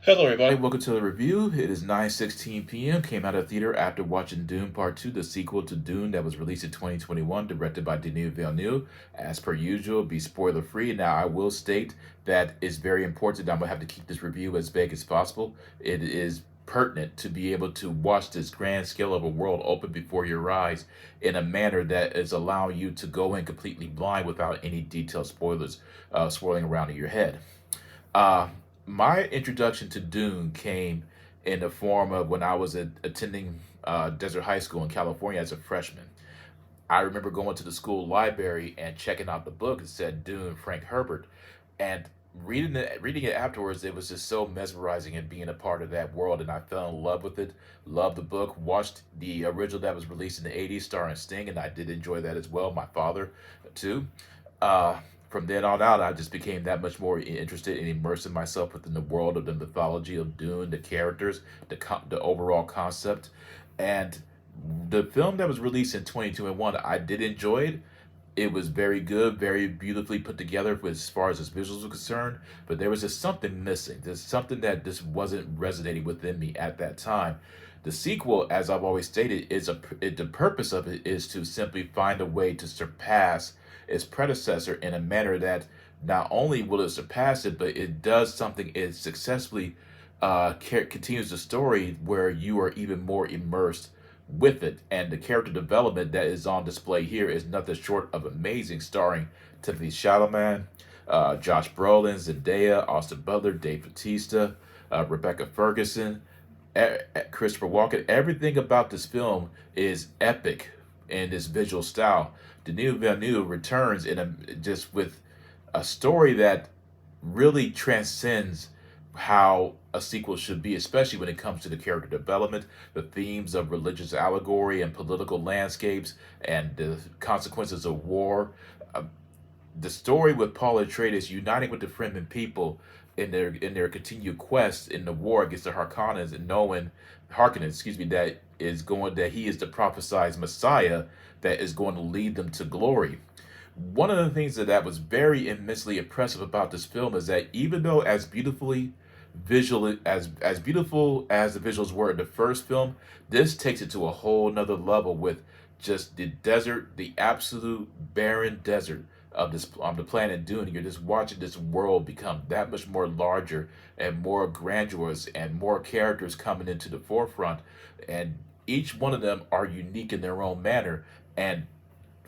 Hello, Hey, everybody. welcome to the review. It is 9:16 p.m. Came out of theater after watching Dune Part 2, the sequel to Dune that was released in 2021, directed by Denis Villeneuve. As per usual, be spoiler free. Now, I will state that it's very important. I'm going to have to keep this review as vague as possible. It is pertinent to be able to watch this grand scale of a world open before your eyes in a manner that is allowing you to go in completely blind without any detailed spoilers swirling around in your head. Uh, my introduction to Dune came in the form of when I was attending Desert High School in California as a freshman. I remember going to the school library and checking out the book. It said Dune, Frank Herbert, and reading it afterwards, it was just so mesmerizing and being a part of that world. And I fell in love with it. Loved the book. Watched the original that was released in the '80s, starring Sting, and I did enjoy that as well. My father, too. Uh, from then on out, I just became that much more interested in immersing myself within the world of the mythology of Dune, the characters, the overall concept, and the film that was released in 2021. I did enjoy it. It was very good, very beautifully put together as far as its visuals were concerned. But there was just something missing. There's something that just wasn't resonating within me at that time. The sequel, as I've always stated, the purpose of it is to simply find a way to surpass its predecessor in a manner that not only will it surpass it, but it does something. It successfully continues the story where you are even more immersed with it. And the character development that is on display here is nothing short of amazing, starring Timothy Chalamet, Josh Brolin, Zendaya, Austin Butler, Dave Bautista, Rebecca Ferguson, Christopher Walken. Everything about this film is epic in this visual style. Denis Villeneuve returns in just with a story that really transcends how a sequel should be, especially when it comes to the character development, the themes of religious allegory and political landscapes, and the consequences of war. Uh, the story with Paul Atreides uniting with the Fremen people in their continued quest in the war against the Harkonnens, and knowing Harkonnens, excuse me, that he is the prophesied Messiah that is going to lead them to glory. One of the things that was very immensely impressive about this film is that even though as beautiful as the visuals were in the first film, this takes it to a whole nother level with just the desert, the absolute barren desert of this on the planet Dune. You're just watching this world become that much more larger and more grandiose, and more characters coming into the forefront, and each one of them are unique in their own manner. And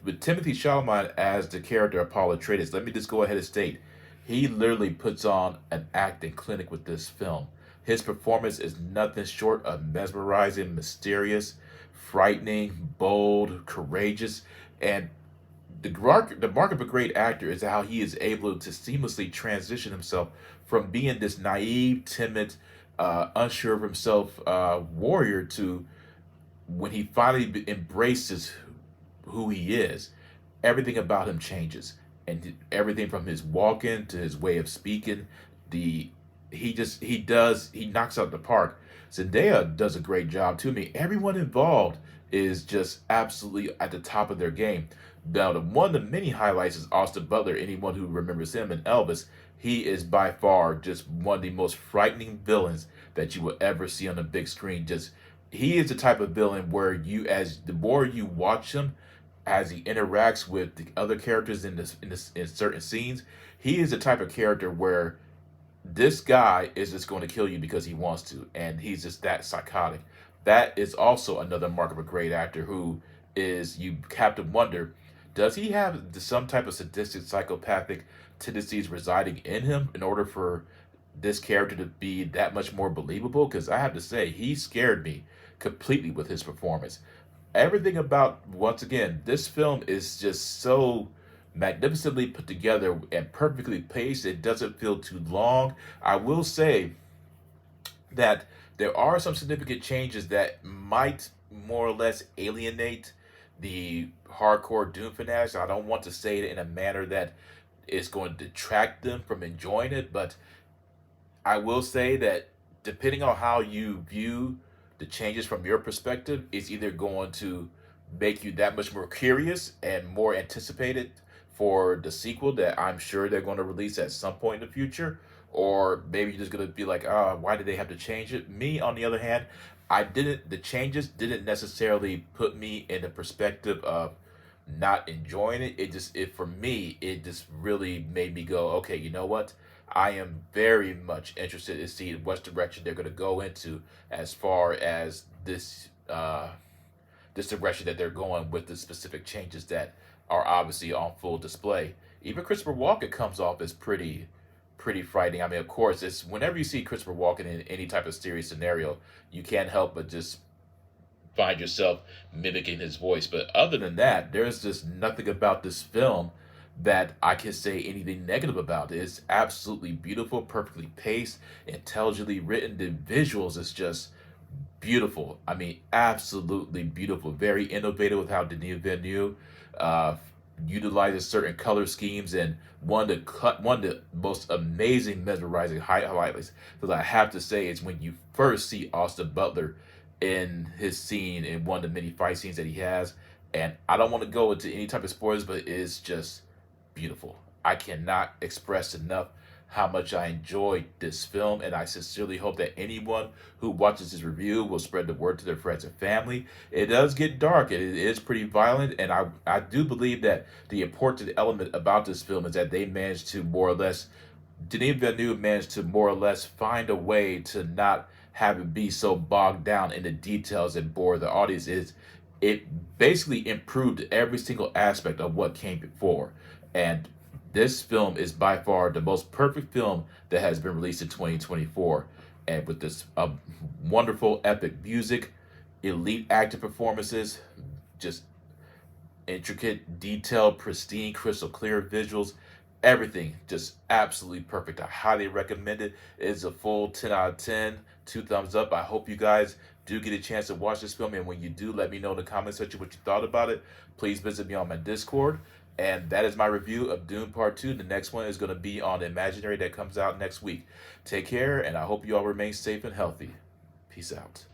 with Timothy Chalamet as the character of Paul Atreides, let me just go ahead and state, he literally puts on an acting clinic with this film. His performance is nothing short of mesmerizing, mysterious, frightening, bold, courageous, and the mark of a great actor is how he is able to seamlessly transition himself from being this naive, timid, unsure of himself warrior to when he finally embraces who he is, everything about him changes, and everything from his walking to his way of speaking, the he knocks out the park. Zendaya does a great job too. Me, everyone involved is just absolutely at the top of their game. Now, one of the many highlights is Austin Butler. Anyone who remembers him in Elvis, he is by far just one of the most frightening villains that you will ever see on the big screen. Just he is the type of villain where as the more you watch him, as he interacts with the other characters in certain scenes, he is the type of character where this guy is just going to kill you because he wants to, and he's just that psychotic. That is also another mark of a great actor who is you have to wonder, does he have some type of sadistic psychopathic tendencies residing in him in order for this character to be that much more believable? Because I have to say, he scared me completely with his performance. Everything about, once again, this film is just so magnificently put together and perfectly paced. It doesn't feel too long. I will say that there are some significant changes that might more or less alienate the hardcore Doom fanatics. I don't want to say it in a manner that is going to detract them from enjoying it, but I will say that depending on how you view the changes from your perspective, it's either going to make you that much more curious and more anticipated for the sequel that I'm sure they're going to release at some point in the future, or maybe you're just gonna be like, why did they have to change it? Me, on the other hand, the changes didn't necessarily put me in the perspective of not enjoying it. For me, it just really made me go, okay, you know what? I am very much interested in seeing what direction they're going to go into as far as this direction that they're going with the specific changes that are obviously on full display. Even Christopher Walken comes off as pretty frightening. I mean, of course, it's whenever you see Christopher Walken in any type of serious scenario, you can't help but just find yourself mimicking his voice. But other than that, there's just nothing about this film that I can say anything negative about. It's absolutely beautiful, perfectly paced, intelligently written. The visuals is just beautiful. I mean, absolutely beautiful. Very innovative with how Denis Villeneuve uh, utilizes certain color schemes, and one of the most amazing, mesmerizing highlights that I have to say is when you first see Austin Butler in his scene in one of the many fight scenes that he has. And I don't want to go into any type of spoilers, but it's just beautiful. I cannot express enough how much I enjoyed this film, and I sincerely hope that anyone who watches this review will spread the word to their friends and family. It does get dark, it is pretty violent, and I do believe that the important element about this film is that they managed to more or less, Denis Villeneuve managed to more or less find a way to not have it be so bogged down in the details and bore the audience. It basically improved every single aspect of what came before. And this film is by far the most perfect film that has been released in 2024. And with this wonderful, epic music, elite acting performances, just intricate, detailed, pristine, crystal clear visuals, everything just absolutely perfect. I highly recommend it. It's a full 10 out of 10, 2 thumbs up. I hope you guys do get a chance to watch this film, and when you do, let me know in the comment section what you thought about it. Please visit me on my Discord. And that is my review of Dune Part 2. The next one is going to be on Imaginary that comes out next week. Take care, and I hope you all remain safe and healthy. Peace out.